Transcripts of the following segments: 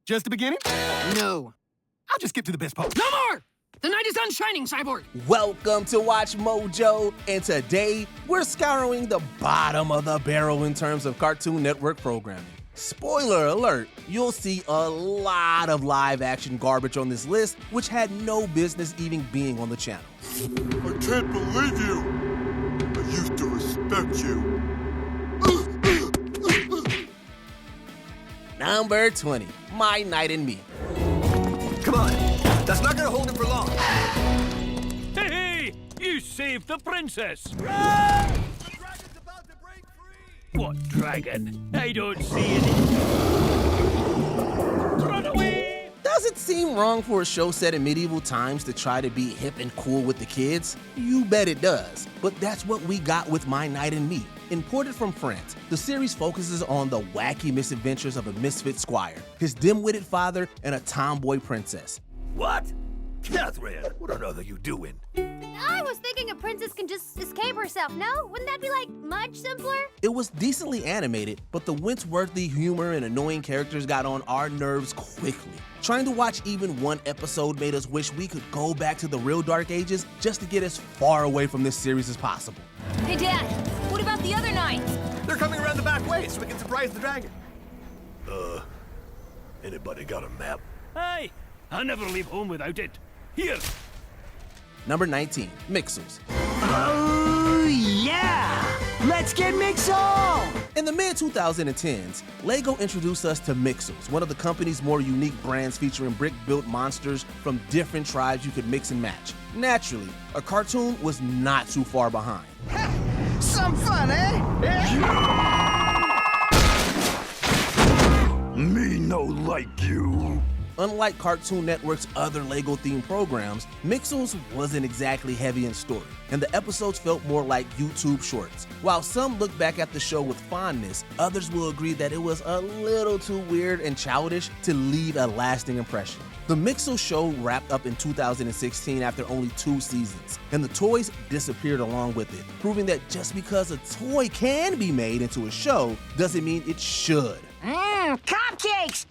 Just the beginning? No. I'll just skip to the best part. No more! The night is done shining, Cyborg! Welcome to Watch Mojo, and today we're scouring the bottom of the barrel in terms of Cartoon Network programming. Spoiler alert, you'll see a lot of live-action garbage on this list, which had no business even being on the channel. I can't believe you! I used to respect you. Number 20, My Night and Me. Come on. That's not gonna hold him for long. Hey! You saved the princess! The dragon's about to break free! What dragon? I don't see any. Run away! Does it seem wrong for a show set in medieval times to try to be hip and cool with the kids? You bet it does. But that's what we got with My Night and Me. Imported from France, the series focuses on the wacky misadventures of a misfit squire, his dim-witted father, and a tomboy princess. What? Catherine, what on earth are you doing? I was thinking a princess can just escape herself, no? Wouldn't that be, like, much simpler? It was decently animated, but the wince-worthy humor and annoying characters got on our nerves quickly. Trying to watch even one episode made us wish we could go back to the real dark ages just to get as far away from this series as possible. Hey, Dad, what about the other nights? They're coming around the back way so we can surprise the dragon. Anybody got a map? Aye, I never leave home without it. Here! Number 19, Mixels. Oh, yeah! Let's get Mixel! In the mid-2010s, LEGO introduced us to Mixels, one of the company's more unique brands featuring brick-built monsters from different tribes you could mix and match. Naturally, a cartoon was not too far behind. Some fun, eh? Me no like you. Unlike Cartoon Network's other LEGO-themed programs, Mixels wasn't exactly heavy in story, and the episodes felt more like YouTube shorts. While some look back at the show with fondness, others will agree that it was a little too weird and childish to leave a lasting impression. The Mixels show wrapped up in 2016 after only 2 seasons, and the toys disappeared along with it, proving that just because a toy can be made into a show doesn't mean it should. Cupcakes!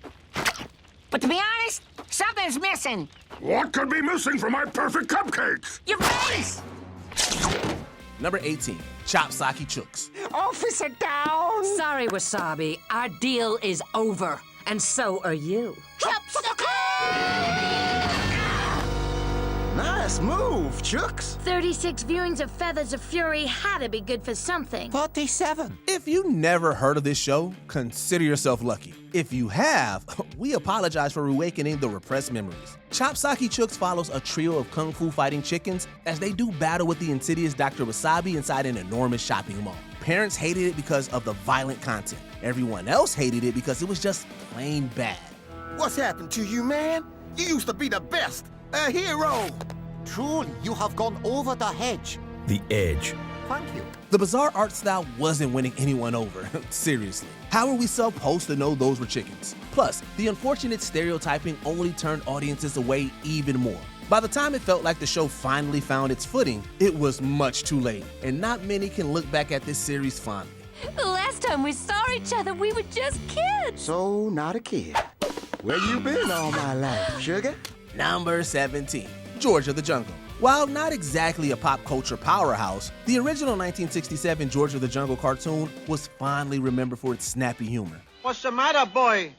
But to be honest, something's missing. What could be missing from my perfect cupcakes? Your face! Number 18, Chopsocky Chooks. Officer down! Sorry, Wasabi. Our deal is over, and so are you. Nice move, Chooks. 36 viewings of Feathers of Fury had to be good for something. 47. If you never heard of this show, consider yourself lucky. If you have, we apologize for awakening the repressed memories. Chopsocky Chooks follows a trio of kung fu fighting chickens as they do battle with the insidious Dr. Wasabi inside an enormous shopping mall. Parents hated it because of the violent content. Everyone else hated it because it was just plain bad. What's happened to you, man? You used to be the best. A hero. Truly, you have gone over the hedge. The edge. Thank you. The bizarre art style wasn't winning anyone over, seriously. How are we supposed to know those were chickens? Plus, the unfortunate stereotyping only turned audiences away even more. By the time it felt like the show finally found its footing, it was much too late, and not many can look back at this series fondly. The last time we saw each other, we were just kids. So, not a kid. Where you been all my life, sugar? Number 17, George of the Jungle. While not exactly a pop culture powerhouse, the original 1967 George of the Jungle cartoon was fondly remembered for its snappy humor. What's the matter, boy?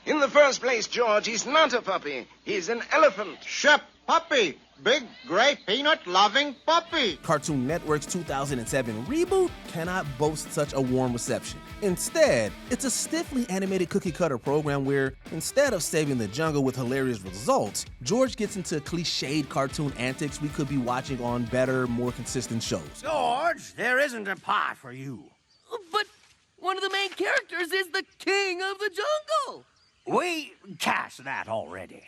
In the first place, George, he's not a puppy. He's an elephant. Shep, puppy. Big, great, peanut-loving puppy. Cartoon Network's 2007 Reboot cannot boast such a warm reception. Instead, it's a stiffly animated cookie-cutter program where, instead of saving the jungle with hilarious results, George gets into cliched cartoon antics we could be watching on better, more consistent shows. George, there isn't a part for you. But one of the main characters is the king of the jungle. We cast that already.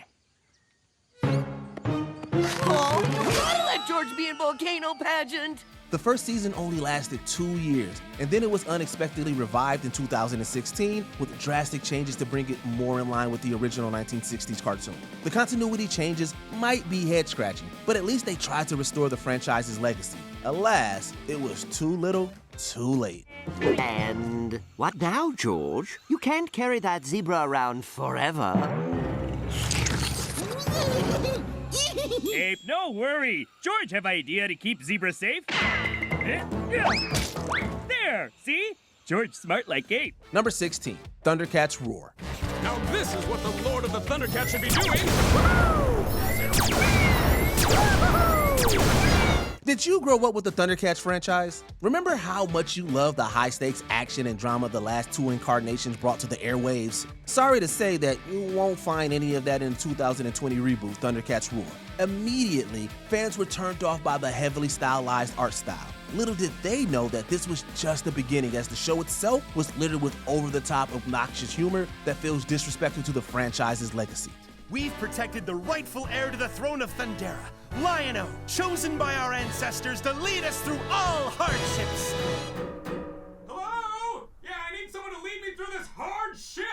Oh, you gotta let George be in Volcano Pageant. The first season only lasted 2 years, and then it was unexpectedly revived in 2016 with drastic changes to bring it more in line with the original 1960s cartoon. The continuity changes might be head-scratching, but at least they tried to restore the franchise's legacy. Alas, it was too little, too late. And And what now, George? You can't carry that zebra around forever. Ape, no worry. George have idea to keep zebra safe. There, see? George smart like Ape. Number 16, ThunderCats Roar. Now this is what the Lord of the ThunderCats should be doing. Did you grow up with the ThunderCats franchise? Remember how much you loved the high-stakes action and drama the last two incarnations brought to the airwaves? Sorry to say that you won't find any of that in 2020 reboot, ThunderCats Roar. Immediately, fans were turned off by the heavily stylized art style. Little did they know that this was just the beginning, as the show itself was littered with over-the-top, obnoxious humor that feels disrespectful to the franchise's legacy. We've protected the rightful heir to the throne of Thundera, Lion-O, chosen by our ancestors to lead us through all hardships. Hello? Yeah, I need someone to lead me through this hard ship.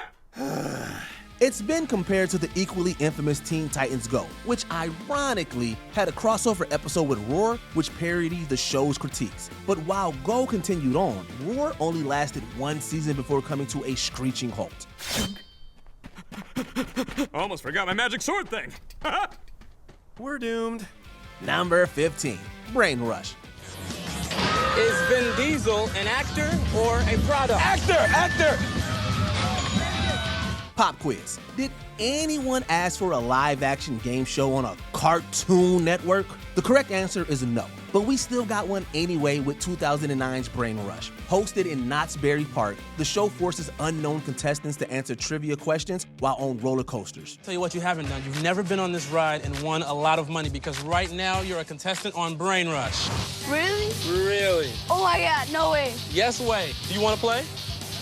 It's been compared to the equally infamous Teen Titans Go, which ironically had a crossover episode with Roar, which parodied the show's critiques. But while Go continued on, Roar only lasted one season before coming to a screeching halt. Almost forgot my magic sword thing. We're doomed. Number 15, Brain Rush. Is Vin Diesel an actor or a product? Actor! Pop quiz. Did anyone ask for a live-action game show on a Cartoon Network? The correct answer is no, but we still got one anyway with 2009's Brain Rush. Hosted in Knott's Berry Park, the show forces unknown contestants to answer trivia questions while on roller coasters. Tell you what you haven't done. You've never been on this ride and won a lot of money, because right now you're a contestant on Brain Rush. Really? Really? Oh my god, no way. Yes way. Do you want to play?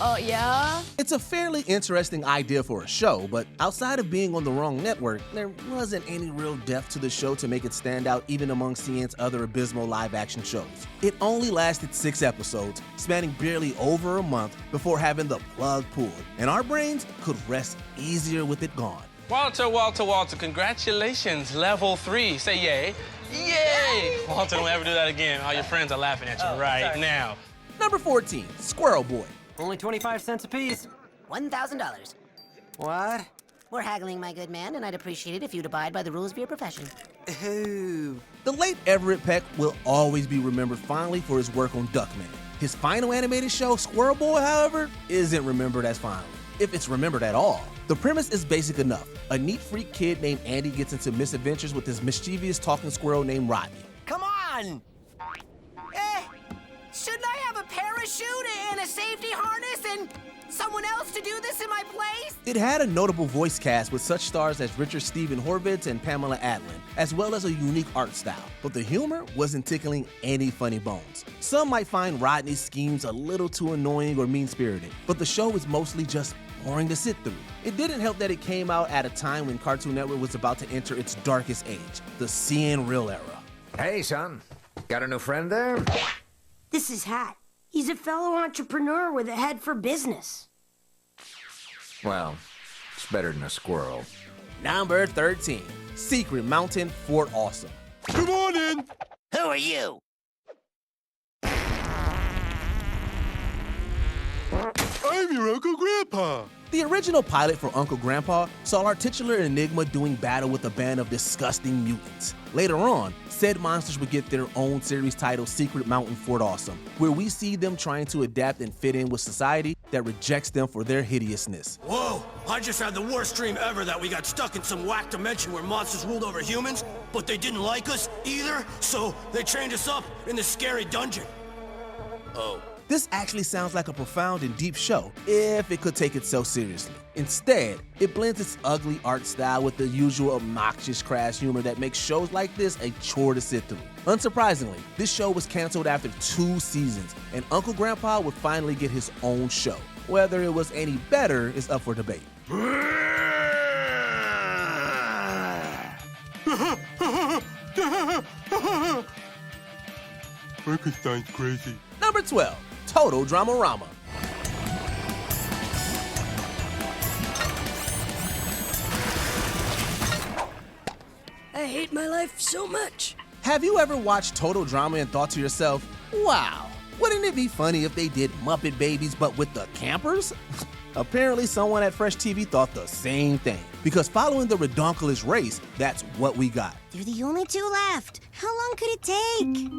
Oh, yeah? It's a fairly interesting idea for a show, but outside of being on the wrong network, there wasn't any real depth to the show to make it stand out even among CN's other abysmal live-action shows. It only lasted 6 episodes, spanning barely over a month before having the plug pulled, and our brains could rest easier with it gone. Walter, congratulations, level 3. Say yay. Yay! Walter, don't ever do that again. All your friends are laughing at you now. Number 14, Squirrel Boy. Only 25 cents apiece. $1,000. What? We're haggling, my good man, and I'd appreciate it if you'd abide by the rules of your profession. Ooh. The late Everett Peck will always be remembered fondly for his work on Duckman. His final animated show, Squirrel Boy, however, isn't remembered as fondly, if it's remembered at all. The premise is basic enough. A neat freak kid named Andy gets into misadventures with this mischievous talking squirrel named Rodney. Come on! Shouldn't I have a parachute and a safety harness and someone else to do this in my place? It had a notable voice cast with such stars as Richard Stephen Horvitz and Pamela Adlon, as well as a unique art style. But the humor wasn't tickling any funny bones. Some might find Rodney's schemes a little too annoying or mean-spirited, but the show is mostly just boring to sit through. It didn't help that it came out at a time when Cartoon Network was about to enter its darkest age, the CN Real era. Hey, son. Got a new friend there? This is Hat. He's a fellow entrepreneur with a head for business. Well, it's better than a squirrel. Number 13, Secret Mountain Fort Awesome. Good morning. Who are you? I'm your Uncle Grandpa. The original pilot for Uncle Grandpa saw our titular enigma doing battle with a band of disgusting mutants. Later on, said monsters would get their own series titled Secret Mountain Fort Awesome, where we see them trying to adapt and fit in with society that rejects them for their hideousness. Whoa, I just had the worst dream ever that we got stuck in some whack dimension where monsters ruled over humans, but they didn't like us either, so they trained us up in this scary dungeon. Oh. This actually sounds like a profound and deep show if it could take itself seriously. Instead, it blends its ugly art style with the usual obnoxious crass humor that makes shows like this a chore to sit through. Unsurprisingly, this show was canceled after 2 seasons, and Uncle Grandpa would finally get his own show. Whether it was any better is up for debate. Frankenstein's crazy. Number 12, Total DramaRama. I hate my life so much. Have you ever watched Total Drama and thought to yourself, wow, Wouldn't it be funny if they did Muppet Babies but with the campers? Apparently someone at Fresh TV thought the same thing, because following the redonkulous race, that's what we got. They're the only two left. How long could it take?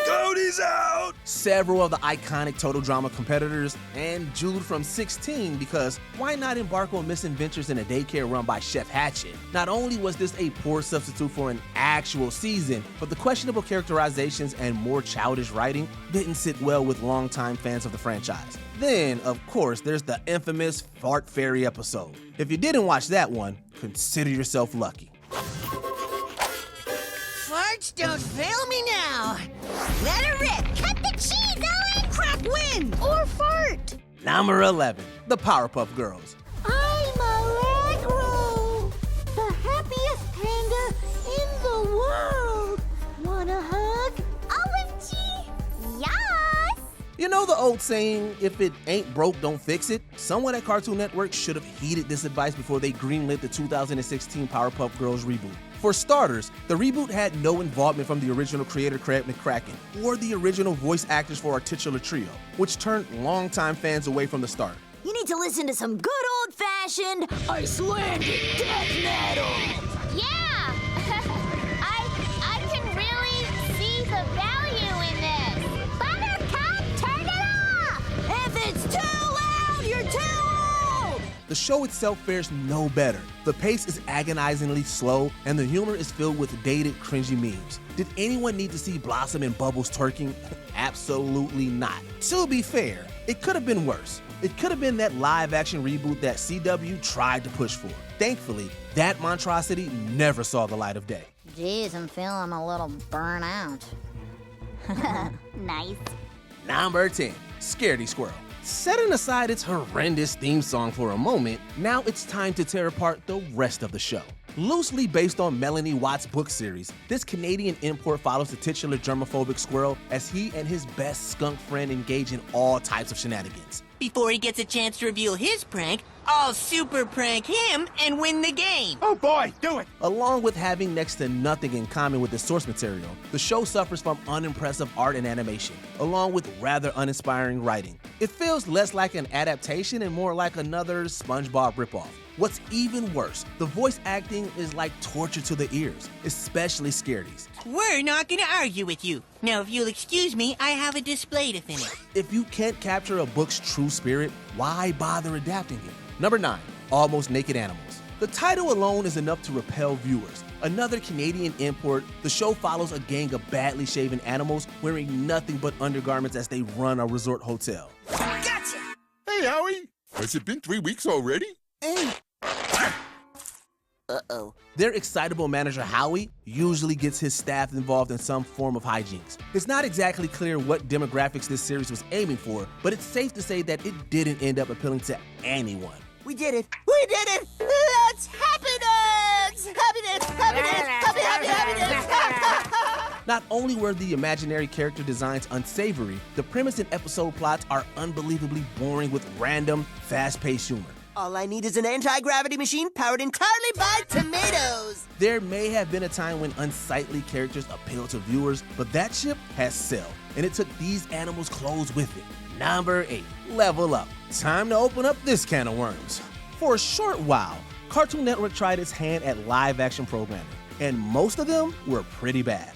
Cody's out! Several of the iconic Total Drama competitors, and Jude from 16, because why not embark on misadventures in a daycare run by Chef Hatchet? Not only was this a poor substitute for an actual season, but the questionable characterizations and more childish writing didn't sit well with longtime fans of the franchise. Then, of course, there's the infamous Fart Fairy episode. If you didn't watch that one, consider yourself lucky. Farts don't fail me now. Let her rip. Cut the cheese, Ellen. Crack wind. Or fart. Number 11, the Powerpuff Girls. I'm Allegro, the happiest panda in the world. Wanna hug? OMG! Yes! You know the old saying, if it ain't broke, don't fix it? Someone at Cartoon Network should have heeded this advice before they greenlit the 2016 Powerpuff Girls reboot. For starters, the reboot had no involvement from the original creator Craig McCracken or the original voice actors for our titular trio, which turned longtime fans away from the start. You need to listen to some good old-fashioned Icelandic death metal. Yeah! I can really see the value in this. Buttercup, turn it off! If it's too loud, you're too old! The show itself fares no better. The pace is agonizingly slow, and the humor is filled with dated, cringy memes. Did anyone need to see Blossom and Bubbles twerking? Absolutely not. To be fair, it could have been worse. It could have been that live-action reboot that CW tried to push for. Thankfully, that monstrosity never saw the light of day. Geez, I'm feeling a little burnt out. Nice. Number 10, Scaredy Squirrel. Setting aside its horrendous theme song for a moment, now it's time to tear apart the rest of the show. Loosely based on Melanie Watt's book series, this Canadian import follows the titular germophobic squirrel as he and his best skunk friend engage in all types of shenanigans. Before he gets a chance to reveal his prank, I'll super prank him and win the game. Oh boy, do it! Along with having next to nothing in common with the source material, the show suffers from unimpressive art and animation, along with rather uninspiring writing. It feels less like an adaptation and more like another SpongeBob ripoff. What's even worse, the voice acting is like torture to the ears, especially Scaredy's. We're not gonna argue with you. Now, if you'll excuse me, I have a display to finish. If you can't capture a book's true spirit, why bother adapting it? Number 9, Almost Naked Animals. The title alone is enough to repel viewers. Another Canadian import, the show follows a gang of badly shaven animals wearing nothing but undergarments as they run a resort hotel. Gotcha! Hey, Howie! Has it been 3 weeks already? Uh-oh. Their excitable manager Howie usually gets his staff involved in some form of hijinks. It's not exactly clear what demographics this series was aiming for, but it's safe to say that it didn't end up appealing to anyone. We did it! We did it! That's happiness! Happiness! Happiness! Happiness! Not only were the imaginary character designs unsavory, the premise and episode plots are unbelievably boring with random, fast-paced humor. All I need is an anti-gravity machine powered entirely by tomatoes! There may have been a time when unsightly characters appealed to viewers, but that ship has sailed, and it took these animals' clothes with it. Number 8, Level Up. Time to open up this can of worms. For a short while, Cartoon Network tried its hand at live-action programming, and most of them were pretty bad.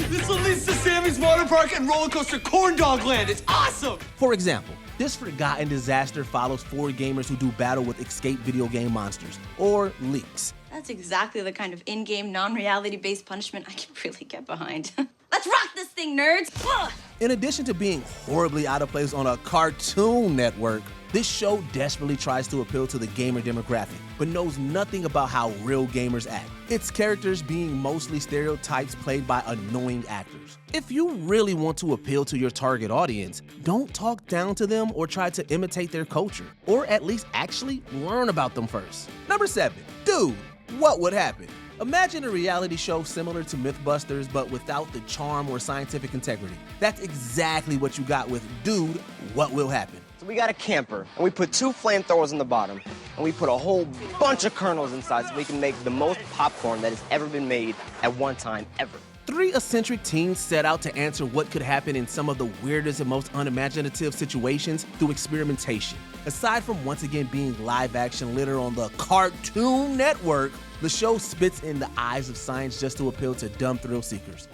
This will lead to Sammy's Water Park and Roller Coaster Corn Dog Land. It's awesome! For example, this forgotten disaster follows 4 gamers who do battle with escape video game monsters, or leaks. That's exactly the kind of in-game, non-reality-based punishment I can really get behind. Let's rock this thing, nerds! Ugh. In addition to being horribly out of place on a Cartoon Network, this show desperately tries to appeal to the gamer demographic, but knows nothing about how real gamers act. Its characters being mostly stereotypes played by annoying actors. If you really want to appeal to your target audience, don't talk down to them or try to imitate their culture, or at least actually learn about them first. Number 7, Dude, What Would Happen? Imagine a reality show similar to Mythbusters, but without the charm or scientific integrity. That's exactly what you got with Dude, What Will Happen? So we got a camper, and we put 2 flamethrowers on the bottom. and we put a whole bunch of kernels inside so we can make the most popcorn that has ever been made at one time ever. 3 eccentric teens set out to answer what could happen in some of the weirdest and most unimaginative situations through experimentation. Aside from once again being live-action litter on the Cartoon Network, the show spits in the eyes of science just to appeal to dumb thrill seekers.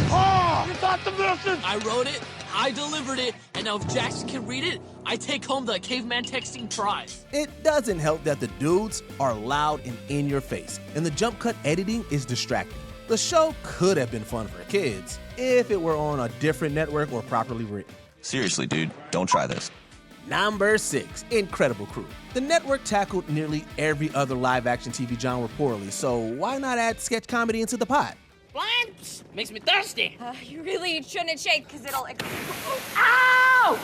Oh! You got the message! I wrote it, I delivered it, and now if Jackson can read it, I take home the caveman texting prize. It doesn't help that the dudes are loud and in your face, and the jump cut editing is distracting. The show could have been fun for kids if it were on a different network or properly written. Seriously, dude, don't try this. Number 6, Incredible Crew. The network tackled nearly every other live-action TV genre poorly, so why not add sketch comedy into the pot? Blind makes me thirsty. You really shouldn't shake because it'll... Ow!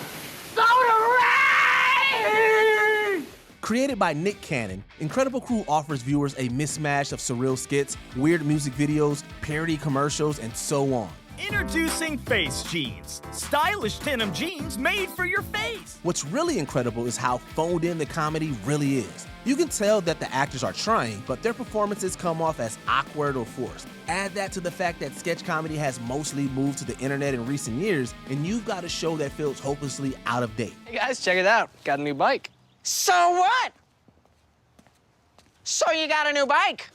Soda rain! Created by Nick Cannon, Incredible Crew offers viewers a mismatch of surreal skits, weird music videos, parody commercials, and so on. Introducing Face Jeans. Stylish denim jeans made for your face. What's really incredible is how phoned in the comedy really is. You can tell that the actors are trying, but their performances come off as awkward or forced. Add that to the fact that sketch comedy has mostly moved to the internet in recent years, and you've got a show that feels hopelessly out of date. Hey guys, check it out. Got a new bike. So what? So you got a new bike?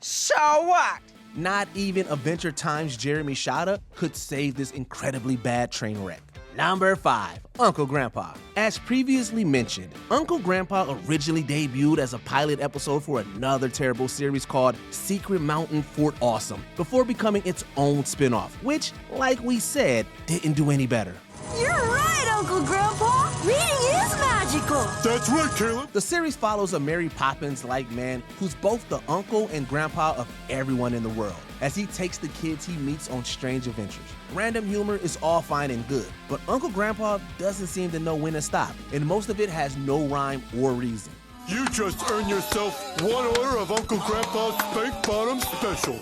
So what? Not even Adventure Time's Jeremy Shada could save this incredibly bad train wreck. Number 5, Uncle Grandpa. As previously mentioned, Uncle Grandpa originally debuted as a pilot episode for another terrible series called Secret Mountain Fort Awesome, before becoming its own spin-off, which, like we said, didn't do any better. You're right, Uncle Grandpa. Reading is magical. That's right, Caleb. The series follows a Mary Poppins-like man who's both the uncle and grandpa of everyone in the world, as he takes the kids he meets on strange adventures. Random humor is all fine and good, but Uncle Grandpa doesn't seem to know when to stop, and most of it has no rhyme or reason. You just earned yourself 1 order of Uncle Grandpa's Spank Bottom Special.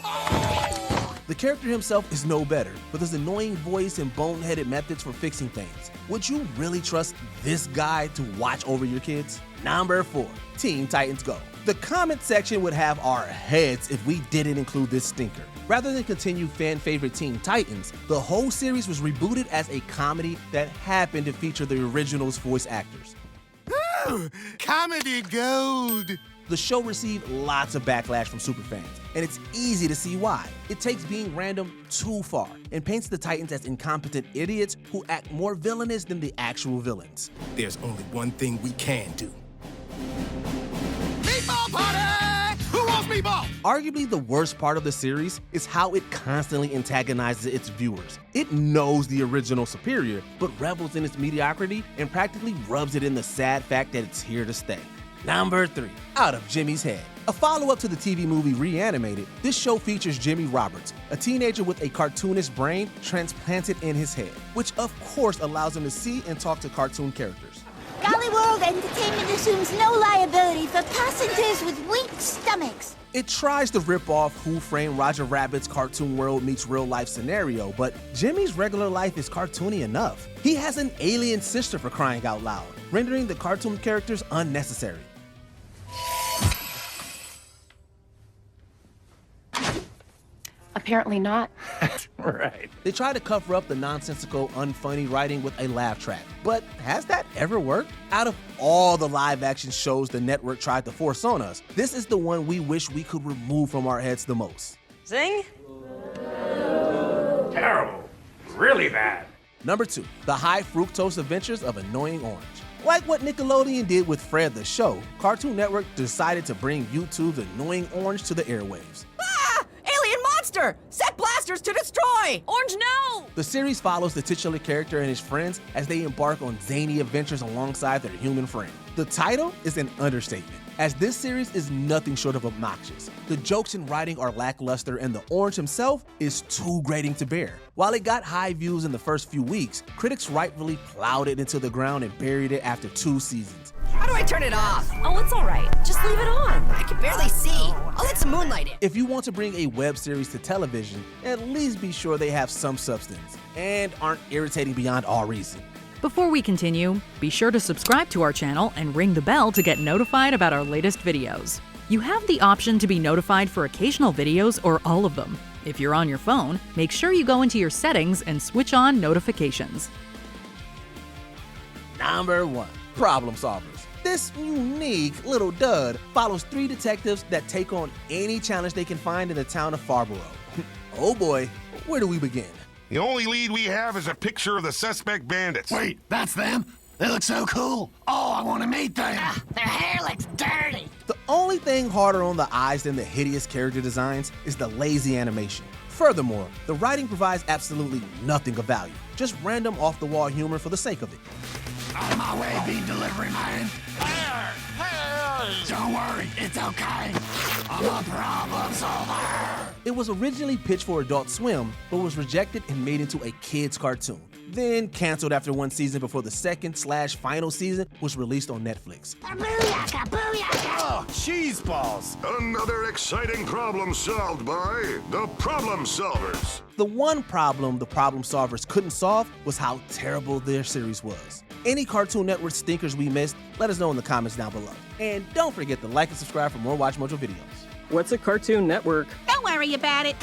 The character himself is no better, with his annoying voice and boneheaded methods for fixing things. Would you really trust this guy to watch over your kids? Number 4, Teen Titans Go. The comment section would have our heads if we didn't include this stinker. Rather than continue fan-favorite Teen Titans, the whole series was rebooted as a comedy that happened to feature the original's voice actors. Ooh, comedy gold! The show received lots of backlash from superfans, and it's easy to see why. It takes being random too far and paints the Titans as incompetent idiots who act more villainous than the actual villains. There's only one thing we can do. Meatball party! Who wants meatball? Arguably the worst part of the series is how it constantly antagonizes its viewers. It knows the original superior, but revels in its mediocrity and practically rubs it in the sad fact that it's here to stay. Number 3, Out of Jimmy's Head. A follow-up to the TV movie Reanimated, this show features Jimmy Roberts, a teenager with a cartoonish brain transplanted in his head, which of course allows him to see and talk to cartoon characters. Golly World Entertainment assumes no liability for passengers with weak stomachs. It tries to rip off Who Framed Roger Rabbit's Cartoon World meets real life scenario, but Jimmy's regular life is cartoony enough. He has an alien sister, for crying out loud, rendering the cartoon characters unnecessary. Apparently not. Right. They try to cover up the nonsensical, unfunny writing with a laugh track, but has that ever worked? Out of all the live-action shows the network tried to force on us, this is the one we wish we could remove from our heads the most. Zing? Terrible. Really bad. Number 2, The High Fructose Adventures of Annoying Orange. Like what Nickelodeon did with Fred the Show, Cartoon Network decided to bring YouTube's Annoying Orange to the airwaves. Alien monster! Set blasters to destroy! Orange, no! The series follows the titular character and his friends as they embark on zany adventures alongside their human friend. The title is an understatement, as this series is nothing short of obnoxious. The jokes and writing are lackluster, and the orange himself is too grating to bear. While it got high views in the first few weeks, critics rightfully plowed it into the ground and buried it after 2 seasons. How do I turn it off? Oh, it's all right. Just leave it on. I can barely see. I'll let some moonlight in. If you want to bring a web series to television, at least be sure they have some substance and aren't irritating beyond all reason. Before we continue, be sure to subscribe to our channel and ring the bell to get notified about our latest videos. You have the option to be notified for occasional videos or all of them. If you're on your phone, make sure you go into your settings and switch on notifications. Number 1. Problem Solverz. This unique little dud follows 3 detectives that take on any challenge they can find in the town of Farborough. Oh boy, where do we begin? The only lead we have is a picture of the suspect bandits. Wait, that's them? They look so cool. Oh, I want to meet them. Their hair looks dirty. The only thing harder on the eyes than the hideous character designs is the lazy animation. Furthermore, the writing provides absolutely nothing of value, just random off-the-wall humor for the sake of it. On my way, bean delivery man. Don't worry, it's okay. I'm a problem solver. It was originally pitched for Adult Swim, but was rejected and made into a kid's cartoon. Then canceled after 1 season before the second/final season was released on Netflix. Booyaka, booyaka. Oh, cheese balls. Another exciting problem solved by the Problem Solvers. The one problem the Problem Solvers couldn't solve was how terrible their series was. Any Cartoon Network stinkers we missed, let us know in the comments down below. And don't forget to like and subscribe for more WatchMojo videos. What's a Cartoon Network? Don't worry about it.